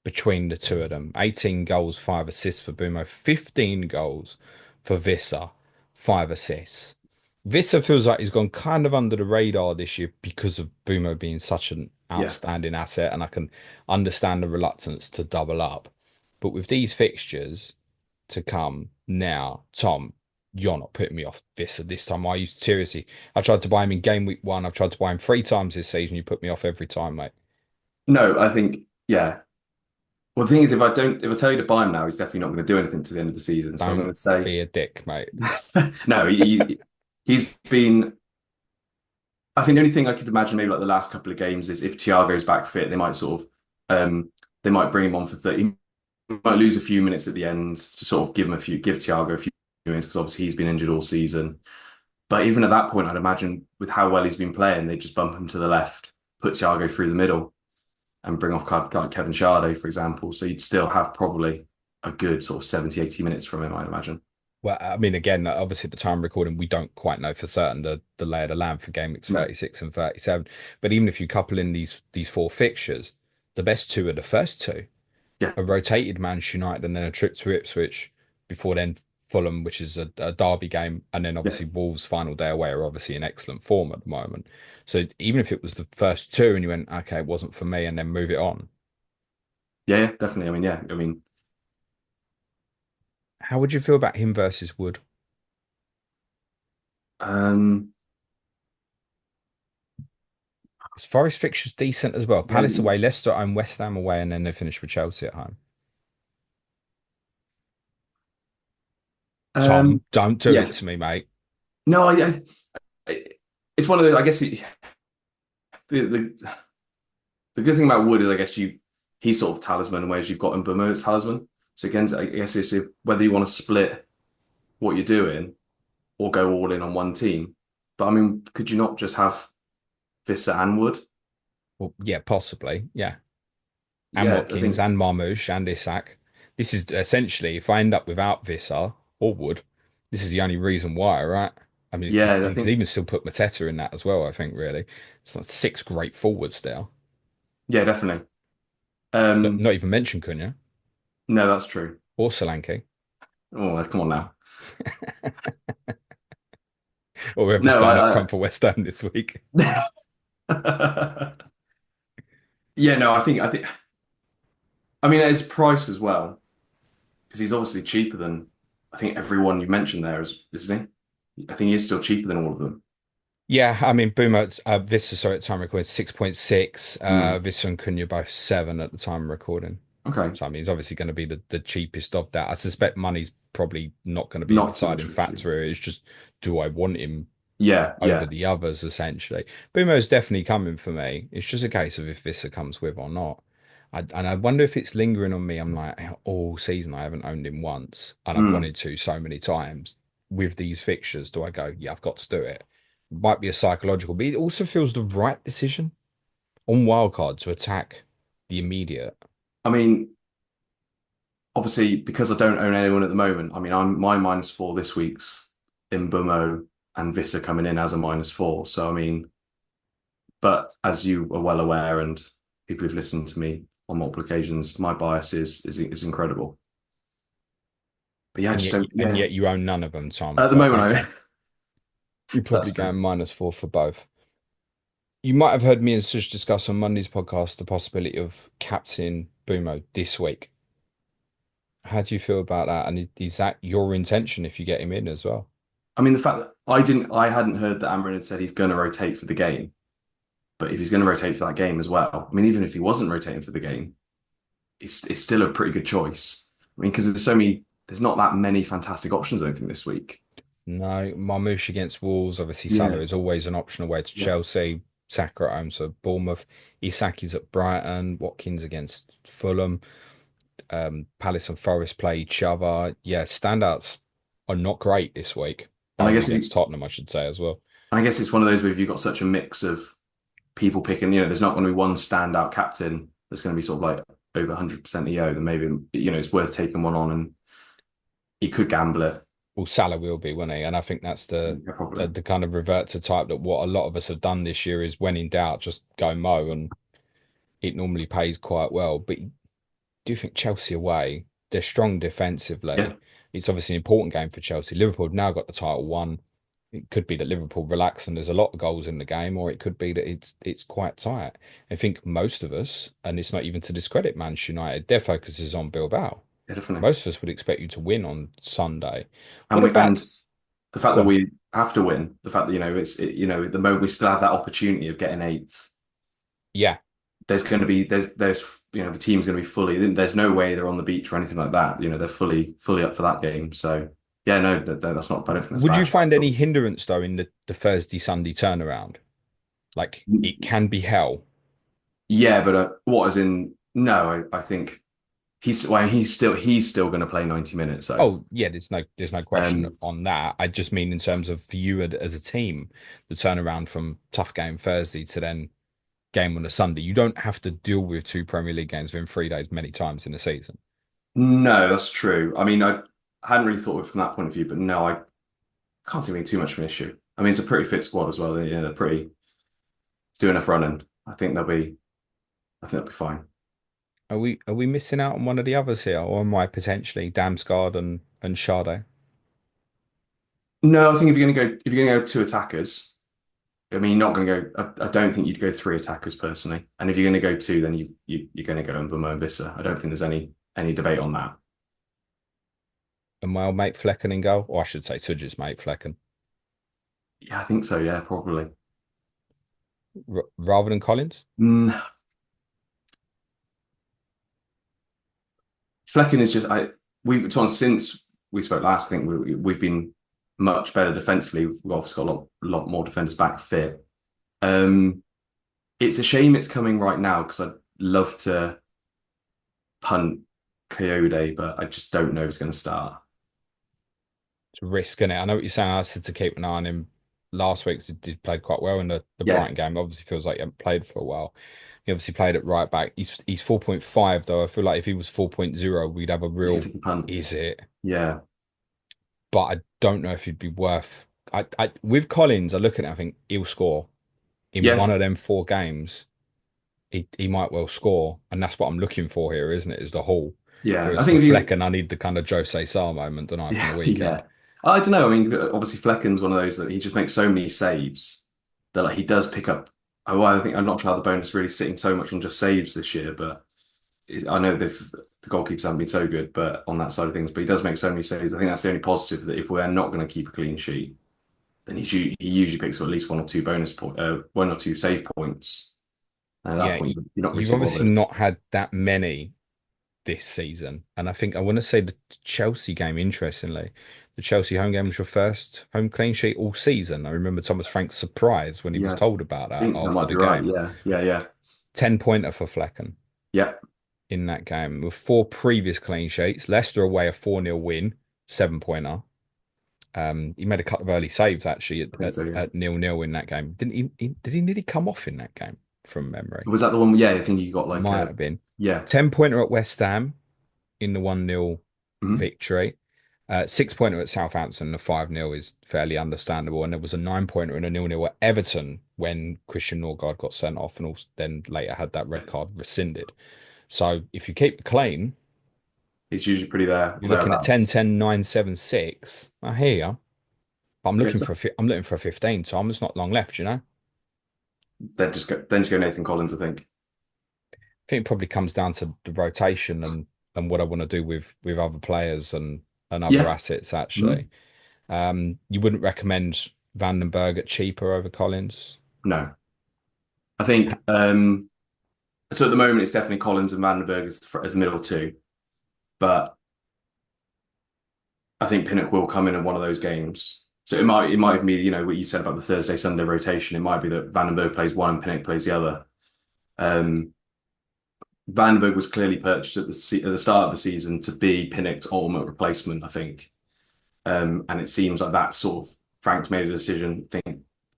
between the two of them. 18 goals, 5 assists for Mbeumo, 15 goals for Wissa, 5 assists. Wissa feels like he's gone kind of under the radar this year because of Mbeumo being such an Yeah. outstanding asset, and I can understand the reluctance to double up. But with these fixtures to come now, Tom, you're not putting me off Wissa this time. I used seriously. I tried to buy him in game week 1. I've tried to buy him 3 times this season. You put me off every time, mate. No, I think yeah. Well, the thing is, if I tell you to buy him now, he's definitely not going to do anything to the end of the season. So I'm Don't going to say be a dick, mate. no. He's been. I think the only thing I could imagine maybe like the last couple of games is if Thiago's back fit, they might sort of they might bring him on for 30. He might lose a few minutes at the end to sort of give Thiago a few minutes because obviously he's been injured all season. But even at that point, I'd imagine with how well he's been playing, they just bump him to the left, put Thiago through the middle, and bring off like Kevin Sade, for example. So you'd still have probably a good sort of 70, 80 minutes from him, I'd imagine. Well, I mean, again, obviously at the time of recording, we don't quite know for certain the lay of the land for game weeks No. 36 and 37. But even if you couple in these four fixtures, the best two are the first two. Yeah. A rotated Manchester United and then a trip to Ipswich before then Fulham, which is a derby game, and then Yeah. obviously Wolves' final day away are obviously in excellent form at the moment. So even if it was the first two and you went, okay, it wasn't for me, and then move it on, Yeah, definitely. I mean, yeah. I mean, how would you feel about him versus Wood? um, His Forest fixture's decent as well. yeah, Palace away, Leicester and West Ham away, and then they finish with Chelsea at home. um, Tom, don't do yeah. it to me, mate. No, I it's one of those. I guess the the good thing about Wood is, I guess he's sort of talisman, whereas you've got Mbeumo as talisman. So again, I guess it's whether you want to split what you're doing or go all in on one team. But I mean, could you not just have Wissa and Wood? Well, yeah, possibly. Yeah. And Yeah, I Watkins think. and Marmoush and Isak. This is essentially, if I end up without Wissa or Wood, this is the only reason why, right? I mean, Yeah, I you could think even still put Mateta in that as well, I think, really. It's like six great forwards there. yeah, definitely. Not even mention Cunha No, that's true. or Solanke Oh, come on now. or whoever's No, playing up front for West Ham this week. yeah, no, I think I mean at his price as well, because he's obviously cheaper than I think everyone you mentioned there is, isn't he? I think he is still cheaper than all of them. Yeah, I mean, Mbeumo, Wissa, sorry, at the time of recording, 6.6. Mm. Wissa and Cunha both 7 at the time of recording. Okay. So, I mean, he's obviously going to be the cheapest of that. I suspect money's probably not going to be a Not too much deciding of a factor. It's just, do I want him Yeah, over yeah. the others, essentially? Mbeumo's definitely coming for me. It's just a case of if Wissa comes with or not. And I wonder if it's lingering on me. I'm like, all season I haven't owned him once, and I've Mm. wanted to so many times. With these fixtures, do I go, yeah, I've got to do it? Might be a psychological, but it also feels the right decision on wildcard to attack the immediate. I mean, obviously, because I don't own anyone at the moment, I mean, I'm my -4 this week's Mbeumo and Vissa coming in as a -4. So, I mean, but as you are well aware, and people who've listened to me on multiple occasions, my bias is incredible. But yeah, I just don't. And Yeah, yet you own none of them, Tom. at the But moment, you I you're that's probably true. going -4 for both. You might have heard me and Sush discuss on Monday's podcast the possibility of captain Bumo this week. How do you feel about that? And is that your intention if you get him in as well? I mean, the fact that I hadn't heard that Amrin had said he's going to rotate for the game. But if he's going to rotate for that game as well, I mean, even if he wasn't rotating for the game, it's still a pretty good choice. I mean, because there's not that many fantastic options, I don't think, this week. No, Marmoush against Wolves. Obviously, Salah Yeah, is always an option away to yeah. Chelsea. Saka at home, so Bournemouth. Isaki's at Brighton. Watkins against Fulham. Palace and Forest play each other. Yeah, standouts are not great this week. And Other than against Tottenham, I should say as well. I guess it's one of those where if you've got such a mix of people picking, there's not going to be one standout captain that's going to be sort of like over 100% EO, then maybe, it's worth taking one on and you could gamble it. Well, Salah will be, won't he? And I think that's Yeah, probably. the kind of revert to type that what a lot of us have done this year is when in doubt, just go Mo, and it normally pays quite well. But do you think Chelsea away, they're strong Yeah, defensively. It's obviously an important game for Chelsea. Liverpool have now got the title won. It could be that Liverpool relax and there's a lot of goals in the game, or it could be that it's quite tight. I think most of us, and it's not even to discredit Manchester United, their focus is on Bilbao. yeah, definitely. Most of us would expect you to win on Sunday. And What about the fact go that on? we have to win, the fact that, at the moment we still have that opportunity of getting eighth, Yeah. there's going to be, the team's going to be fully, there's no way they're on the beach or anything like that. They're fully up for that game. So yeah, no, that's not, I don't think that's a Would you bad shout find at any all. hindrance though in the Thursday Sunday turnaround? Like it can be hell. Yeah, but what as in, no, I think he's still going to play 90 minutes. So, Oh yeah, there's no question um, on that. I just mean in terms of for you as a team, the turnaround from tough game Thursday to then game on a Sunday. You don't have to deal with two Premier League games within 3 days many times in a season. no, that's true. I mean, I hadn't really thought of it from that point of view, but no, I can't see it being too much of an issue. I mean, it's a pretty fit squad as well. They're pretty do enough running. I think they'll be fine. Are we missing out on one of the others here, or am I potentially Damsgaard and Sade? No, I think if you're gonna go two attackers, I mean, you're not gonna go. I don't think you'd go three attackers personally. And if you're gonna go two, then you're gonna go Mbeumo and Wissa. I don't think there's any debate on that. And my old mate Flecken in goal, or I should say Tudge's mate Flecken, Yeah, I think so. Yeah, probably. rather than Collins. Mm, Flecken is just since we spoke last. I think we've been much better defensively. We've obviously got a lot more defenders back fit. Um, it's a shame it's coming right now because I'd love to punt Coyote, but I just don't know if it's going to start. It's a risk, is it? I know what you're saying. I said to keep an eye on him last week 'cause he did play quite well in the Yeah, Brighton game. Obviously feels like he hasn't played for a while. He obviously played at right back. He's 4.5 though. I feel like if he was 4.0, we'd have a you can real take a punt. is it? Yeah, But I don't know if he'd be worth With Collins, I look at it, I think he'll score in Yeah, one of them 4 games. He might well score, and that's what I'm looking for here, isn't it? Is the haul. yeah. Whereas I for think if you, Flecken, I need the kind of Jose Sarr moment, don't I, from the yeah, weekend? yeah. I don't know. I mean, obviously Flecken's one of those that he just makes so many saves that like he does pick up. Oh, I think I'm not sure how the bonus really sitting so much on just saves this year, but I know the goalkeepers haven't been so good, but on that side of things, but he does make so many saves. I think that's the only positive that if we're not going to keep a clean sheet, then he usually picks up at least 1 or 2 save points. And at that Yeah, point, you're not really you've too obviously bothered. not had that many this season, and I think I want to say the Chelsea game. Interestingly, the Chelsea home game was your first home clean sheet all season. I remember Thomas Frank's surprise when he was Yeah, I told about that think that after might the be right. game. Yeah, yeah, yeah, 10-pointer for Flecken yeah. in that game with 4 previous clean sheets. Leicester away a 4-0 win, 7-pointer. He made a couple of early saves actually I think so. Yeah. at 0-0 in that game. Didn't did he nearly come off in that game from memory? Was that the one? Yeah, I think he got like Might a have been. yeah. 10-pointer at West Ham in the 1-0 Mhm. victory. 6-pointer at Southampton, the 5-0 is fairly understandable. And there was a 9-pointer and a 0-0 at Everton when Christian Norgard got sent off and also then later had that red card rescinded. So if you keep it clean, He's usually pretty there or you're looking at 10, thereabouts. 10, 9, 7, 6. I hear you. But I'm Yeah, looking so for I'm looking for a 15, Tom. There's not long left, you know? then just go Nathan Collins, I think. I think it probably comes down to the rotation and what I want to do with other players and other Yeah. assets Mhm. actually. You wouldn't recommend Vandenberg at cheaper over Collins? No, I think so. At the moment, it's definitely Collins and Vandenberg as the middle two, but I think Pinnock will come in one of those games. So it might even be what you said about the Thursday Sunday rotation. It might be that Vandenberg plays one and Pinnock plays the other. Um, Vandenberg was clearly purchased at the start of the season to be Pinnock's ultimate replacement, I think. And it seems like that sort of Frank's made a decision. I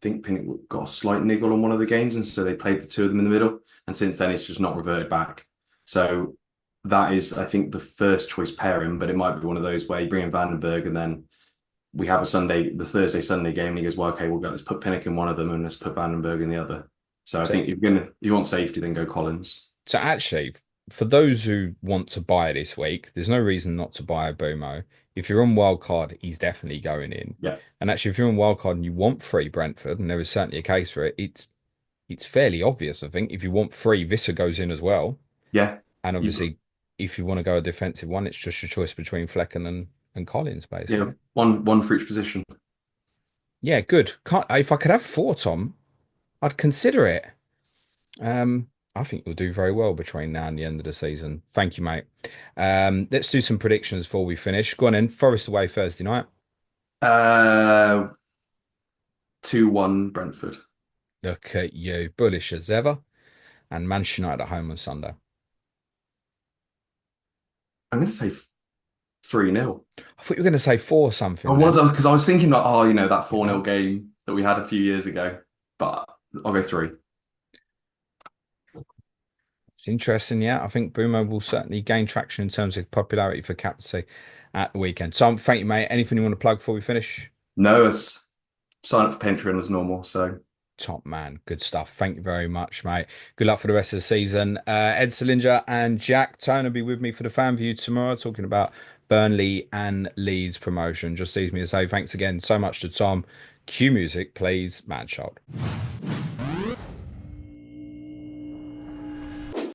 think Pinnock got a slight niggle on one of the games, and so they played the two of them in the middle. And since then, it's just not reverted back. So that is, I think, the first choice pairing. But it might be one of those where you bring in Vandenberg, and then we have the Thursday Sunday game, and he goes, "Well, okay, let's put Pinnock in one of them, and let's put Vandenberg in the other." So I So, think if you want safety, then go Collins. so actually, for those who want to buy this week, there's no reason not to buy a Mbeumo. If you're on wildcard, he's definitely going in. Yeah, And actually, if you're on wildcard and you want free Brentford, and there is certainly a case for it, it's fairly obvious, I think. If you want free, Wissa goes in as well. yeah. And You've obviously, if you want to go a defensive one, it's just your choice between Flecken and Collins, yeah, basically. one for each position. Yeah, good. If I could have 4, Tom, I'd consider it. I think you'll do very well between now and the end of the season. Thank you, mate. Let's do some predictions before we finish. Go on in. Forest away Thursday night. Uh, 2-1 Brentford. Look at you, bullish as ever. And Manchester United at home on Sunday. I'm going to say 3-0. I thought you were going to say 4 I something was then. because I was thinking like, that You 4-0 know, game that we had a few years ago. But I'll go 3. it's interesting. Yeah, I think Mbeumo will certainly gain traction in terms of popularity for captaincy at the weekend. Tom, thank you, mate. Anything you want to plug before we finish? No, it's sign up for Patreon as normal. So Top man. Good stuff. Thank you very much, mate. Good luck for the rest of the season. Ed Salinger and Jack Turner will be with me for the fan view tomorrow, talking about Burnley and Leeds promotion. Just leaves me to say thanks again so much to Tom. Cue music, please, man child.